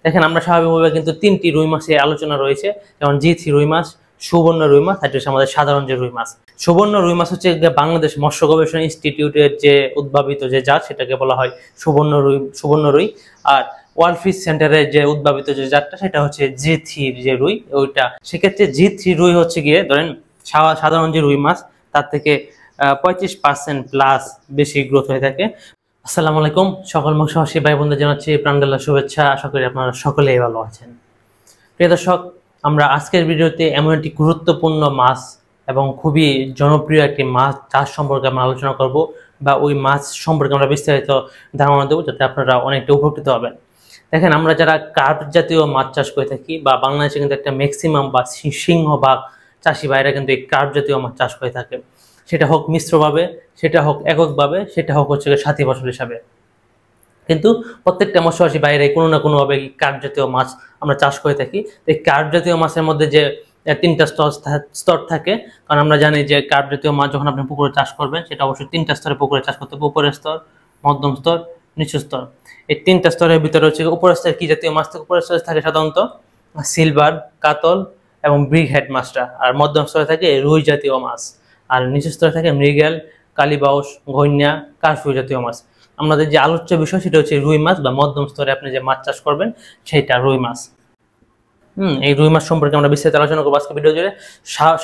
দেখেন আমরা স্বাভাবিকভাবে কিন্তু তিনটি রুই মাছের আলোচনা রয়েছে, যেমন জি3 রুই মাছ, সুবর্ণ রুই মাছ, আর হচ্ছে আমাদের সাধারণ যে রুই মাছ। সুবর্ণ রুই মাছ হচ্ছে বাংলাদেশ মৎস্য গবেষণা ইনস্টিটিউটের যে উদ্ভাবিত যে জাত সেটাকে বলা হয় সুবর্ণ রুই। আর ওয়ার্ল্ড ফিশ সেন্টারের যে উদ্ভাবিত যে জাতটা সেটা হচ্ছে জি3 যে রুই ওইটা। সেক্ষেত্রে জি3 রুই হচ্ছে গিয়ে ধরেন সাধারণ যে রুই মাছ তার থেকে 35% প্লাস বেশি গ্রোথ হয়ে থাকে। আসসালামু আলাইকুম, সকল মৎস্যচাষী ভাই বোনদের জানাচ্ছি প্রাণঢালা শুভেচ্ছা। আশা করি আপনারা সকলেই ভালো আছেন। প্রিয় দর্শক, আমরা আজকের ভিডিওতে এমন একটি গুরুত্বপূর্ণ মাছ এবং খুবই জনপ্রিয় একটি মাছ চাষ সম্পর্কে আমরা আলোচনা করব, বা ওই মাছ সম্পর্কে আমরা বিস্তারিত ধারণা দেবো, যাতে আপনারা অনেকটা উপকৃত হবেন। দেখেন, আমরা যারা কার্প জাতীয় মাছ চাষ করে থাকি, বা বাংলাদেশে কিন্তু একটা ম্যাক্সিমাম বা সিংহভাগ চাষি ভাইরা কিন্তু এই কার্প জাতীয় মাছ চাষ করে থাকে। সেটা হোক মিশ্রভাবে, সেটা হোক এককভাবে, সেটা হোক হচ্ছে সাথী ফসল হিসাবে। কিন্তু প্রত্যেকটা মৎস্যচাষী বাইরে কোনো না কোনোভাবে কার্প জাতীয় মাছ আমরা চাষ করে থাকি। এই কার্প জাতীয় মাছের মধ্যে যে তিনটা স্তর থাকে, কারণ আমরা জানি যে কার্প জাতীয় মাছ যখন আপনি পুকুরে চাষ করবেন সেটা অবশ্যই তিনটা স্তরে পুকুরে চাষ করতে হবে: উপরের স্তর, মধ্যম স্তর, নিচু স্তর। এই তিনটা স্তরের ভিতরে হচ্ছে উপরের স্তরে কি জাতীয় মাছ থাকে? উপরের স্তরে থাকে সাধারণত সিলভার, কাতল এবং ব্রিগ হেড মাছটা। আর মধ্যম স্তরে থাকে রুই জাতীয় মাছ। আর নিচু স্তরে থাকে মৃগেল, কালীবাউস, ঘৈন্যা, কার্ফুই জাতীয় মাছ। আমাদের যে আলোচ্য বিষয় সেটা হচ্ছে রুই মাছ, বা মধ্যম স্তরে আপনি যে মাছ চাষ করবেন সেটা রুই মাছ। এই রুই মাছ সম্পর্কে আমরা বিস্তারিত আলোচনা করবো আজকে ভিডিও জুড়ে।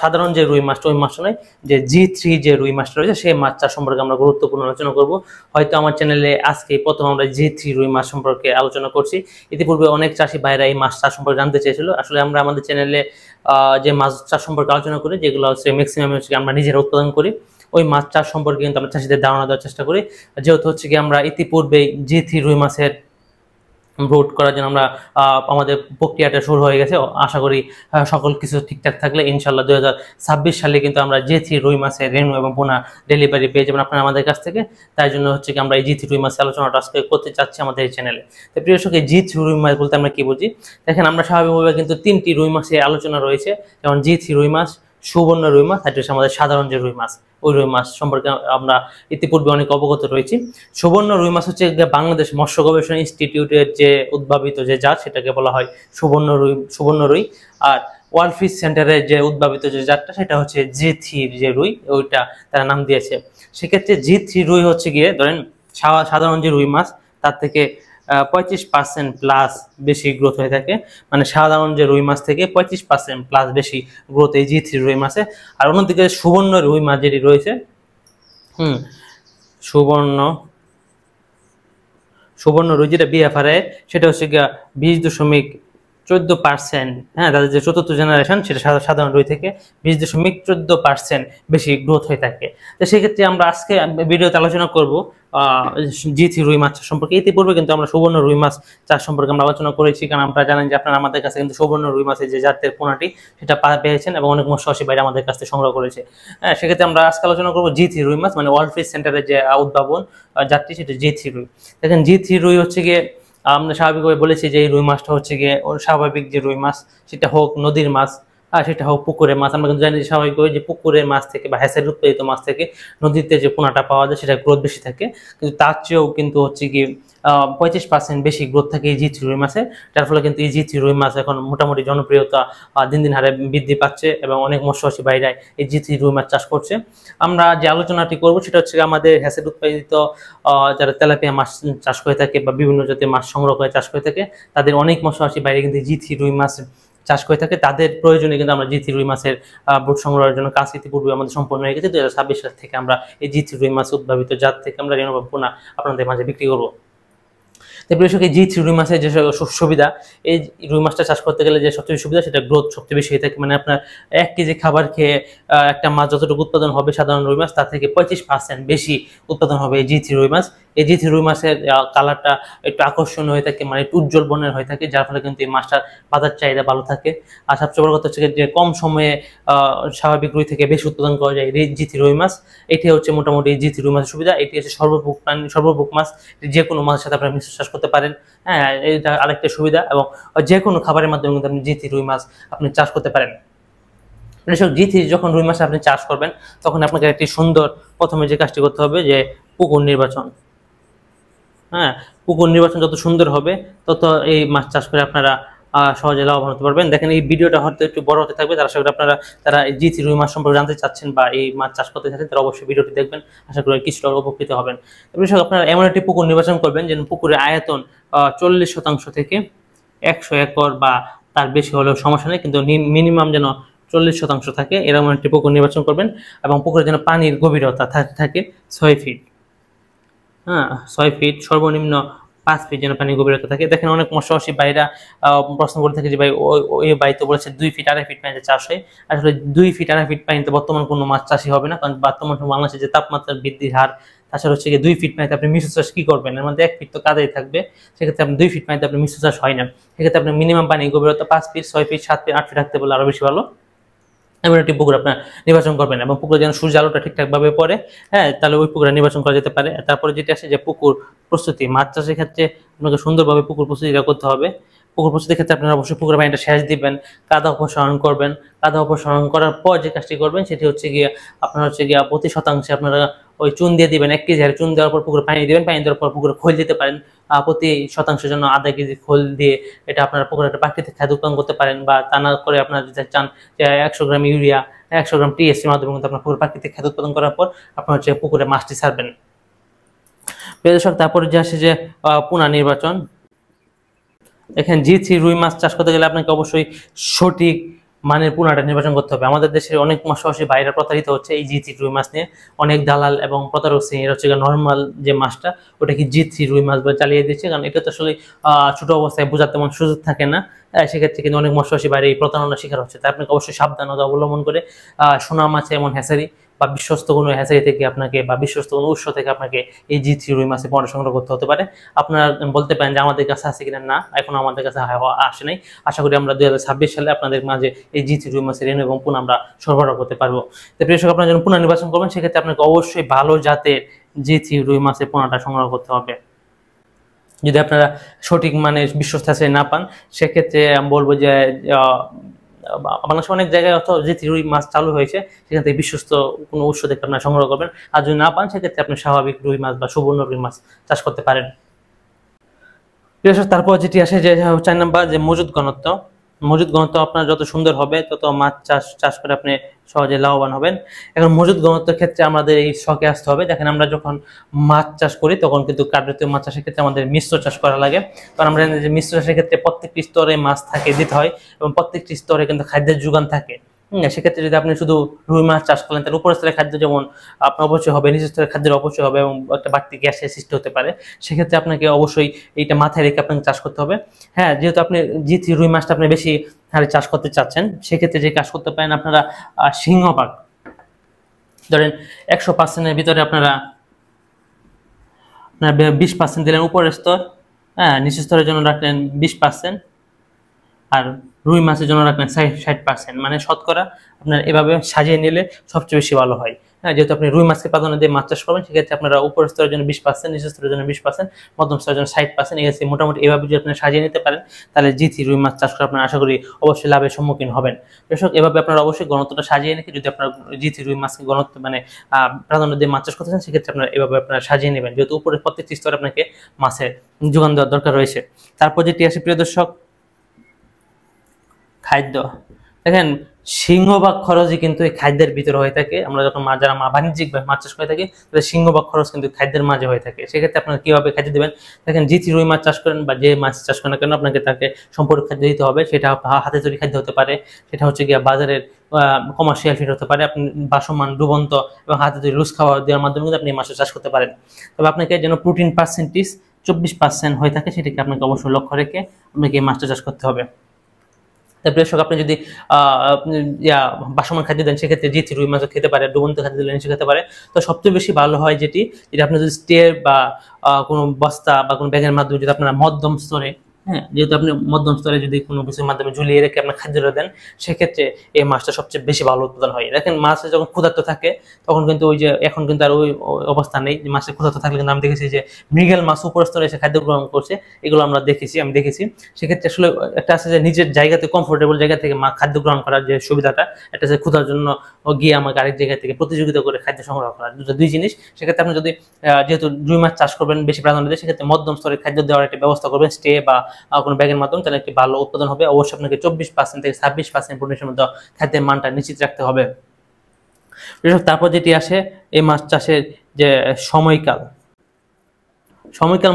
সাধারণ যে রুই মাছটা, ওই মাছটা নয়, যে জি3 যে রুই মাছটা রয়েছে সেই মাছ চাষ সম্পর্কে আমরা গুরুত্বপূর্ণ আলোচনা করব। হয়তো আমার চ্যানেলে আজকে প্রথম আমরা জি3 রুই মাছ সম্পর্কে আলোচনা করছি। ইতিপূর্বে অনেক চাষি ভাইরা এই মাছ চাষ সম্পর্কে জানতে চেয়েছিল। আসলে আমরা আমাদের চ্যানেলে যে মাছ চাষ সম্পর্কে আলোচনা করি, যেগুলো হচ্ছে ম্যাক্সিমাম হচ্ছে আমরা নিজেরা উৎপাদন করি, ওই মাছ চাষ সম্পর্কে কিন্তু আমরা চাষিদের ধারণা দেওয়ার চেষ্টা করি। যেহেতু হচ্ছে কি আমরা ইতিপূর্বে জি3 রুই মাছের ব্রুড করার জন্য আমরা আমাদের প্রক্রিয়াটা শুরু হয়ে গেছে। আশা করি সকল কিছু ঠিকঠাক থাকলে ইনশাল্লাহ 2026 সালে কিন্তু আমরা জি3 রুই মাছের রেনু এবং পোনা ডেলিভারি পেয়ে যাবেন আপনারা আমাদের কাছ থেকে। তাই জন্য হচ্ছে কি আমরা এই জি3 রুই মাছের আলোচনাটা আজকে করতে চাচ্ছি আমাদের এই চ্যানেলে। তো প্রিয় দর্শক, এই জি3 রুই মাছ বলতে আমরা কি বুঝি? দেখেন, আমরা স্বাভাবিকভাবে কিন্তু তিনটি রুই মাছের আলোচনা রয়েছে, যেমন জি3 রুই মাছ, সুবর্ণ রুই মাছ, আর হচ্ছে আমাদের সাধারণ যে রুই মাছ, ওই রুই মাছ সম্পর্কে আমরা ইতিপূর্বে অনেক অবগত রয়েছি। সুবর্ণ রুই মাছ হচ্ছে বাংলাদেশ মৎস্য গবেষণা ইনস্টিটিউটের যে উদ্ভাবিত যে জাত সেটাকে বলা হয় সুবর্ণ রুই। আর ওয়ার্ল্ড ফিশ সেন্টারের যে উদ্ভাবিত যে জাতটা সেটা হচ্ছে জি3 যে রুই, ওইটা তারা নাম দিয়েছে। সেক্ষেত্রে জি3 রুই হচ্ছে গিয়ে ধরেন সাধারণ যে রুই মাছ তার থেকে 35% প্লাস বেশি গ্রোথ হয়ে থাকে। মানে সাধারণ যে রুই মাছ থেকে 35% প্লাস বেশি গ্রোথ এই জি3 রুই মাছে। আর অন্যদিকে সুবর্ণ রুই মাছ যেটি রয়েছে, সুবর্ণ রুই যেটা বিএফআরএ, সেটা হচ্ছে গিয়া 20.14%। হ্যাঁ, তাদের যে চতুর্থ জেনারেশন সেটা সাধারণ রুই থেকে 20.14% বেশি গ্রোথ হয়ে থাকে। তো সেক্ষেত্রে আমরা আজকে ভিডিওতে আলোচনা করব জি3 রুই মাছ সম্পর্কে। ইতিপূর্বে কিন্তু আমরা সুবর্ণ রুই মাছ চাষ সম্পর্কে আমরা আলোচনা করেছি, কারণ আপনারা জানেন যে আপনারা আমাদের কাছে কিন্তু সুবর্ণ রুই মাছের যে জাতের পোনাটি সেটা পেয়েছেন এবং অনেক মৎস্যচাষী ভাইরা আমাদের কাছ থেকে সংগ্রহ করেছে। হ্যাঁ, সেক্ষেত্রে আমরা আজকে আলোচনা করবো জি3 রুই মাছ, মানে ওয়ার্ল্ড ফিশ সেন্টারের যে উদ্ভাবন জাতটি সেটা জি3 রুই। দেখেন, জি3 রুই হচ্ছে গিয়ে আমরা স্বাভাবিকভাবে বলেছি যে এই রুই মাছটা হচ্ছে গিয়ে ওর স্বাভাবিক যে রুই মাছ, সেটা হোক নদীর মাছ আর সেটা হোক পুকুরের মাছ। আমরা কিন্তু জানি যে স্বাভাবিকভাবে যে পুকুরের মাছ থেকে বা হ্যাচারির উৎপাদিত মাছ থেকে নদীতে যে পোনাটা পাওয়া যায় সেটা গ্রোথ বেশি থাকে, কিন্তু তার চেয়েও কিন্তু হচ্ছে কি 35% বেশি গ্রোথ থাকে এই জি3 রুই মাছে। যার ফলে কিন্তু এই জি3 রুই মাছ এখন মোটামুটি জনপ্রিয়তা দিন দিন হারে বৃদ্ধি পাচ্ছে এবং অনেক মৎস্যচাষী ভাইরা এই জি3 রুই মাছ চাষ করছে। আমরা যে আলোচনাটি করবো সেটা হচ্ছে আমাদের হ্যাচারি উৎপাদিত যারা তেলাপিয়া মাছ চাষ করে থাকে বা বিভিন্ন জাতীয় মাছ সংগ্রহ করে চাষ করে থাকে, তাদের অনেক মৎস্যচাষী বাইরে কিন্তু জি3 রুই মাছ চাষ করে থাকে। তাদের প্রয়োজনে কিন্তু আমরা জি3 রুই মাছের ব্রুড সংগ্রহের জন্য কাজ ইতিপূর্বে আমাদের সম্পূর্ণ হয়ে গেছে। 2026 সাল থেকে আমরা এই জি3 রুই মাছ উদ্ভাবিত জাত থেকে আমরা রেনু বা পোনা আপনাদের মাঝে বিক্রি করবো। এই জি3 রুই মাছের যে সুবিধা, এই রুই মাছটা চাষ করতে গেলে যে সবচেয়ে সুবিধা, সেটা গ্রোথ সবচেয়ে বেশি হয়ে থাকে। মানে আপনার 1 কেজি খাবার খেয়ে একটা মাছ যতটুকু উৎপাদন হবে সাধারণ রুই মাছ, তার থেকে 25% বেশি উৎপাদন হবে এই জি3 রুই মাছ। এই জি3 রুই মাছের কালারটা একটু আকর্ষণীয় হয়ে থাকে, মানে একটু উজ্জ্বল বর্ণের হয়ে থাকে, যার ফলে কিন্তু এই মাছটার বাজার চাহিদা ভালো থাকে। আর সবচেয়ে বড় কথা হচ্ছে যে কম সময়ে স্বাভাবিক রুই থেকে বেশি উৎপাদন করা যায় এই জি3 রুই মাছ। এটি হচ্ছে মোটামুটি জি3 রুই মাছের সুবিধা। এটি হচ্ছে সর্বভুক মাছ, যে কোনো মাছের সাথে আপনারা মিশ্র চাষ করতে পারেন। হ্যাঁ, এটা আরেকটা সুবিধা, এবং যে কোনো খাবারের মাধ্যমে কিন্তু আপনি জি3 রুই মাছ আপনি চাষ করতে পারেন। জি3 যখন রুই মাছ আপনি চাষ করবেন, তখন আপনাকে একটি সুন্দর প্রথমে যে কাজটি করতে হবে যে পুকুর নির্বাচন। হ্যাঁ, পুকুর নির্বাচন যত সুন্দর হবে তত এই মাছ চাষ করে আপনারা সহজে লাভবান হতে পারবেন। দেখেন এই ভিডিওটা হয়তো একটু বড় হতে থাকবে, তার আশা করি আপনারা যারা এই জি3 রুই মাছ সম্পর্কে জানতে চাচ্ছেন বা এই মাছ চাষ করতে চাচ্ছেন তারা অবশ্যই ভিডিওটি দেখবেন, আশা করি কিছুটা উপকৃত হবেন। এবার আপনারা এমন একটি পুকুর নির্বাচন করবেন যেন পুকুরের আয়তন 40% থেকে 100 একর বা তার বেশি হলেও সমস্যা নেই, কিন্তু মিনিমাম যেন 40% থাকে এরকম একটি পুকুর নির্বাচন করবেন। এবং পুকুরে যেন পানির গভীরতা থাকে 6 ফিট, 6 ফিট, সর্বনিম্ন 5 ফিট যেন পানির গভীরতা থাকে। দেখেন অনেক মৎস্যচাষী ভাইরা প্রশ্ন করে থাকে যে ভাই ওই ভাই তো বলেছে 2 ফিট 2.5 ফিট পানিতে চাষ হয়। আসলে 2 ফিট 2.5 ফিট পানিতে বর্তমান কোনো মাছ চাষই হবে না, কারণ বর্তমান বাংলাদেশে যে তাপমাত্রা বৃদ্ধির হার, তাছাড়া হচ্ছে 2 ফিট পানিতে আপনি মিশ্র চাষ কি করবেন, এর মধ্যে 1 ফিট তো কাদাই থাকবে, সেক্ষেত্রে আপনি 2 ফিট পানিতে আপনি মিশ্র চাষ হয় না। সেক্ষেত্রে আপনি মিনিমাম পানির গভীরতা 5 ফিট 6 ফিট 7 ফিট 8 ফিট রাখতে বললে আরো বেশি ভালো। এমন একটি পুকুর আপনার নির্বাচন করবেন এবং পুকুরে যেন সূর্য আলোটা ঠিকঠাক ভাবে পড়ে, তাহলে ওই পুকুরে নির্বাচন করা যেতে পারে। তারপরে যেটা আসে যে পুকুর প্রস্তুতি, মাছ চাষের ক্ষেত্রে আপনাকে সুন্দরভাবে পুকুর প্রস্তুতিটা করতে হবে। পুকুর প্রস্তুতির ক্ষেত্রে আপনারা অবশ্যই পুকুরের পানিটা সেচ দিবেন, কাদা অপসারণ করবেন। কাদা অপসারণ করার পর যে কাজটি করবেন সেটি হচ্ছে গিয়ে আপনার হচ্ছে গিয়ে প্রতি শতাংশে আপনারা ওই চুন দিয়ে দিবেন, 1 কেজি হারে চুন দেওয়ার পর পুকুরে পানি দিবেন, পানি দেওয়ার পর পুকুরে খোল দিতে পারেন। প্রতি শতাংশের জন্য আধা কেজি খোল দিয়ে এটা আপনারা পুকুরে একটা প্রাকৃতিক খাদ্য উৎপাদন করতে পারেন। বা তা না করে আপনারা যদি চান যে 100 গ্রাম ইউরিয়া 100 গ্রাম টিএসসির মাধ্যমে কিন্তু আপনার পুকুরে প্রাকৃতিক খাদ্য উৎপাদন করার পর আপনার হচ্ছে পুকুরে মাছটি ছাড়বেন। প্রিয় দর্শক, তারপরে যে আসে যে পোনা নির্বাচন। এখানে জি3 রুই মাছ চাষ করতে গেলে আপনাকে অবশ্যই সঠিক মানের পোনাটা নির্বাচন করতে হবে। আমাদের দেশের অনেক মৎস্যচাষী ভাইরা প্রতারিত হচ্ছে এই জি3 রুই মাছ নিয়ে। অনেক দালাল এবং প্রতারক শ্রেণীর হচ্ছে নর্মাল যে মাছটা ওটাকে জি3 রুই মাছ বলে চালিয়ে দিচ্ছে, কারণ এটা তো আসলে ছোট অবস্থায় বোঝার তেমন সুযোগ থাকে না। সেক্ষেত্রে কিন্তু অনেক মৎস্যচাষী ভাইরা এই প্রতারণার শিকার হচ্ছে। তাই আপনাকে অবশ্যই সাবধানতা অবলম্বন করে সোনা মাছে এমন হ্যাচারি বা বিশ্বস্ত কোনো হ্যাচারি থেকে আপনাকে বা বিশ্বস্ত কোনো উৎস থেকে আপনাকে এই জি3 রুই মাছের পোনা সংগ্রহ করতে হতে পারে। আপনারা বলতে পারেন যে আমাদের কাছে আছে কিনা, না এখন আমাদের কাছে আসে নাই। আশা করি আমরা 2026 সালে আপনাদের মাঝে এই জি3 রুই মাছের রেণু এবং পোনা আমরা সরবরাহ করতে পারবো। তো প্রিয় দর্শক, আপনারা যখন পোনা নির্বাচন করবেন সেক্ষেত্রে আপনাকে অবশ্যই ভালো জাতের জি3 রুই মাছের পোনাটা সংগ্রহ করতে হবে। যদি আপনারা সঠিক মানে বিশ্বস্ত হ্যাচারি না পান সেক্ষেত্রে আমি বলবো যে বাংলাদেশে অনেক জায়গায় অথবা যে রুই মাছ চালু হয়েছে সেখান থেকে বিশ্বস্ত কোনো উৎস থেকে আপনারা সংগ্রহ করবেন। আর যদি না পান সেক্ষেত্রে আপনি স্বাভাবিক রুই মাছ বা সুবর্ণ রুই মাছ চাষ করতে পারেন। তারপর যেটি আসে যে 4 নাম্বার যে মজুদ ঘনত্ব। মজুদ ঘনত্ব আপনার যত সুন্দর হবে তত মাছ চাষ করে আপনি সহজে লাভবান হবেন। এখন মজুদ ঘনত্বের ক্ষেত্রে আমাদের এই শখে আসতে হবে। দেখেন আমরা যখন মাছ চাষ করি তখন কিন্তু কার্যতীয় মাছ চাষের ক্ষেত্রে আমাদের মিশ্র চাষ করা লাগে, কারণ আমরা জানি যে মিশ্র চাষের ক্ষেত্রে প্রত্যেকটি স্তরে মাছ থাকে দিতে হয় এবং প্রত্যেকটি স্তরে কিন্তু খাদ্যের যোগান থাকে। সেক্ষেত্রে যদি আপনি শুধু রুই মাছ চাষ করেন তাহলে উপর স্তরের খাদ্য যেমন আপনার অপচয় হবে, নিচের স্তরের খাদ্যের অপচয় হবে এবং একটা বাড়তি গ্যাসের সৃষ্টি হতে পারে। সেক্ষেত্রে আপনাকে অবশ্যই এইটা মাথায় রেখে আপনাকে চাষ করতে হবে। যেহেতু আপনি জি3 রুই মাছটা আপনি বেশি হারে চাষ করতে চাচ্ছেন সেক্ষেত্রে যে কাজ করতে পারেন আপনারা সিংহভাগ ধরেন 100%-এর ভিতরে আপনারা 20% দিলেন উপরের স্তর, নিচের স্তরের জন্য রাখলেন 20%, আর রুই মাছের জন্য রাখলেন 60%। মানে শতকরা আপনার এভাবে সাজিয়ে নিলে সবচেয়ে বেশি ভালো হয়। যেহেতু আপনি রুই মাছকে প্রাধান্য দিয়ে মাছ চাষ করবেন সেক্ষেত্রে আপনারা উপর স্তরের জন্য 20%, নিচের স্তরের জন্য 20%, মধ্যম স্তরের জন্য 60%, এগেছে মোটামুটি এভাবে যদি আপনি সাজিয়ে নিতে পারেন তাহলে জি3 রুই মাছ চাষ করে আপনারা আশা করি অবশ্যই লাভের সম্মুখীন হবেন। দর্শক, এভাবে আপনারা অবশ্যই ঘনত্বটা সাজিয়ে নিতে, যদি আপনারা জি3 রুই মাছকে ঘনত্ব মানে প্রাধান্য দিয়ে মাছ চাষ করতে চান সেক্ষেত্রে আপনারা এভাবে আপনারা সাজিয়ে নেবেন, যেহেতু উপরের প্রত্যেকটি স্তরে আপনাকে মাছের যোগান দেওয়ার দরকার রয়েছে। তারপর যেটি আসে প্রিয় দর্শক খাদ্য। দেখেন সিংহভাগ খরচই কিন্তু এই খাদ্যের ভিতরে হয়ে থাকে। আমরা যখন যারা বাণিজ্যিকভাবে মাছ চাষ করে থাকি তাদের সিংহভাগ খরচ কিন্তু খাদ্যের মাঝে হয়ে থাকে। সেক্ষেত্রে আপনারা কিভাবে খাদ্য দেবেন? দেখেন জি3 রুই মাছ চাষ করেন বা যে মাছ চাষ করেন না কেন আপনাকে তাকে সম্পূর্ণ খাদ্য দিতে হবে। সেটা হাতে তৈরি খাদ্য হতে পারে, সেটা হচ্ছে গিয়ে বাজারের কমার্শিয়াল ফিড হতে পারে, আপনি বাসমান ডুবন্ত এবং হাতে তৈরি রুজ খাওয়া দেওয়ার মাধ্যমে কিন্তু আপনি মাছ চাষ করতে পারেন। তবে আপনাকে যেন প্রোটিন পার্সেন্টেজ 24% হয়ে থাকে সেটাকে আপনাকে অবশ্যই লক্ষ্য রেখে আপনাকে এই মাছটা চাষ করতে হবে। তারপরে আপনি যদি বাসমান খাদ্য দেন সেক্ষেত্রে জি3 রুই মাছ খেতে পারে, ডুবন্ত খাদ্য দিলে নিচে খেতে পারে। তো সবচেয়ে বেশি ভালো হয় যেটা আপনি যদি স্টে বা কোনো বস্তা বা কোনো ব্যাগের মাধ্যমে যদি আপনারা মধ্যম স্তরে হ্যাঁ, যেহেতু আপনি মধ্যম স্তরে যদি কোনো কিছুর মাধ্যমে ঝুলিয়ে রেখে আপনার খাদ্যটা দেন, সেক্ষেত্রে এই মাছটা সবচেয়ে বেশি ভালো উৎপাদন হয়। দেখেন মাছ যখন ক্ষুধার্ত থাকে তখন কিন্তু ওই যে এখন কিন্তু আর ওই অবস্থা নেই, মাছের ক্ষুধার্ত থাকলে কিন্তু আমি দেখেছি যে মৃগেল মাছ উপর স্তরে এসে খাদ্য গ্রহণ করছে, এগুলো আমরা দেখেছি, আমি দেখেছি। সেক্ষেত্রে আসলে একটা আছে যে নিজের জায়গাতে কমফোর্টেবল জায়গা থেকে খাদ্য গ্রহণ করার যে সুবিধাটা, একটা যে ক্ষুধার জন্য গিয়ে আমাকে আরেক জায়গা থেকে প্রতিযোগিতা করে খাদ্য সংগ্রহ করা, দুই জিনিস। সেক্ষেত্রে আপনি যদি যেহেতু রুই মাছ চাষ করবেন বেশি প্রাধান্য দিয়ে, সেক্ষেত্রে মধ্যম স্তরের খাদ্য দেওয়ার একটা ব্যবস্থা করবেন স্টে বা কোনো ব্যাগের মাধ্যমে, তাহলে একটি ভালো উৎপাদন হবে। অবশ্যই আপনাকে 24% থেকে 26% প্রোটিনের মধ্যে খাদ্যের মানটা নিশ্চিত রাখতে হবে। তারপর যেটি আসে এই মাছ চাষের যে সময়কাল,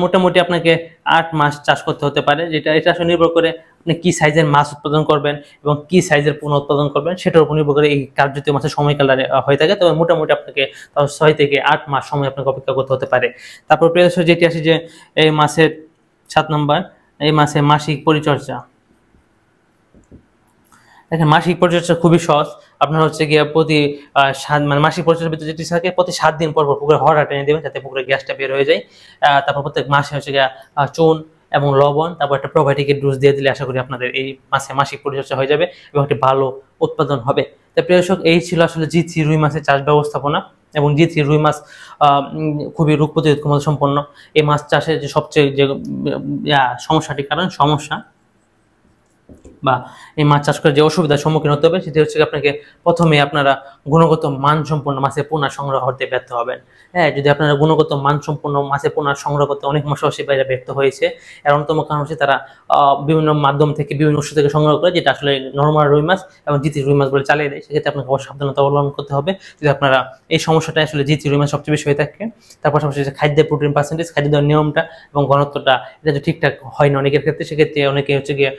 মোটামুটি আপনাকে 8 মাস চাষ করতে হতে পারে, যেটা এটা আসলে নির্ভর করে আপনি কি সাইজের মাছ উৎপাদন করবেন এবং কি সাইজের পোনা উৎপাদন করবেন, সেটার উপর নির্ভর করে এই কার্যতীয় মাছের সময়কাল হয়ে থাকে। তবে মোটামুটি আপনাকে 6 থেকে 8 মাস সময় আপনাকে অপেক্ষা করতে হতে পারে। তারপর প্রিয় দর্শক যেটি আসে যে এই মাছের 7 নম্বর, এই মাছের মাসিক পরিচর্যা। দেখেন মাসিক পরিচর্যা খুবই সহজ। আপনার হচ্ছে গিয়ে প্রতি মানে মাসিক পরিচর্যার ভিতরে যেটি থাকে, প্রতি 7 দিন পর পুকুরে হড়া টেনে দেবেন যাতে পুকুরে গ্যাসটা বের হয়ে যায়। তারপর প্রত্যেক মাসে হচ্ছে গিয়ে চুন এবং লবণ, তারপর একটা প্রোবায়োটিকের ডোজ দিয়ে দিলে আশা করি আপনাদের এই মাসে মাসিক পরিচর্যা হয়ে যাবে এবং একটি ভালো উৎপাদন হবে। তো প্রিয় দর্শক, এই ছিল আসলে জি3 রুই মাছের চাষ ব্যবস্থাপনা। এবং জি3 রুই মাছ খুবই রোগ প্রতিরোধ ক্ষমতা সম্পন্ন। এই মাছ চাষের যে সবচেয়ে যে সমস্যাটির কারণ সমস্যা বা এই মাছ চাষ করে যে অসুবিধার সম্মুখীন হতে হবে, সেটি হচ্ছে আপনাকে প্রথমে আপনারা গুণগত মানসম্পন্ন মাছের পোনা সংগ্রহ করতে ব্যর্থ হবেন। হ্যাঁ, যদি আপনারা গুণগত মানসম্পন্ন মাছের পোনা সংগ্রহ করতে অনেক মৎস্যবাসী ভাইরা ব্যর্থ হয়েছে, এর অন্যতম কারণ হচ্ছে তারা বিভিন্ন মাধ্যম থেকে বিভিন্ন উৎস থেকে সংগ্রহ করে, যেটা আসলে নরমাল রুই মাছ এবং জি3 রুই মাছ বলে চালিয়ে দেয়। সেক্ষেত্রে আপনাকে অবশ্যই সাবধানতা অবলম্বন করতে হবে যদি আপনারা এই সমস্যাটা আসলে জি3 রুই মাছ সবচেয়ে বেশি হয়ে থাকে। তার পাশাপাশি খাদ্যের প্রোটিন পার্সেন্টেজ, খাদ্য দেওয়ার নিয়মটা এবং ঘনত্বটা এটা যদি ঠিকঠাক হয় না অনেকের ক্ষেত্রে, সেক্ষেত্রে অনেকে হচ্ছে গিয়ে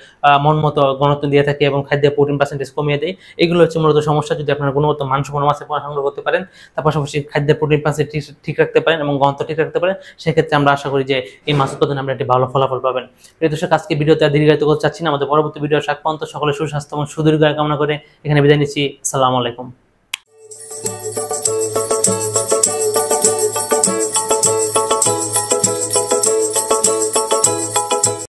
মন মতো ঘনত্ব দিয়ে থাকে এবং খাদ্যের প্রোটিন পার্সেন্টেজ কমিয়ে দেয়। এগুলো হচ্ছে মূলত সমস্যা। যদি আপনারা গুণগত মানসম্পন্ন মাছের পোনা সংগ্রহ করতে পারেন, তার পাশাপাশি খাদ্যের প্রোটিন পার্সেন্টেজ ঠিক রাখতে পারেন এবং ঘনত্ব ঠিক রাখতে পারেন, সেক্ষেত্রে আমরা আশা করি যে এই মাছ উৎপাদনে আমরা একটি ভালো ফলাফল পাবেন। প্রিয় দর্শক, আজকে ভিডিওতে দীর্ঘায়িত করতে চাচ্ছি না, আমাদের পরবর্তী ভিডিও আসার পর্যন্ত সকলের সুস্বাস্থ্য এবং সুদীর্ঘায়ু কামনা করে এখানে বিদায় নিচ্ছি। আসসালামু আলাইকুম।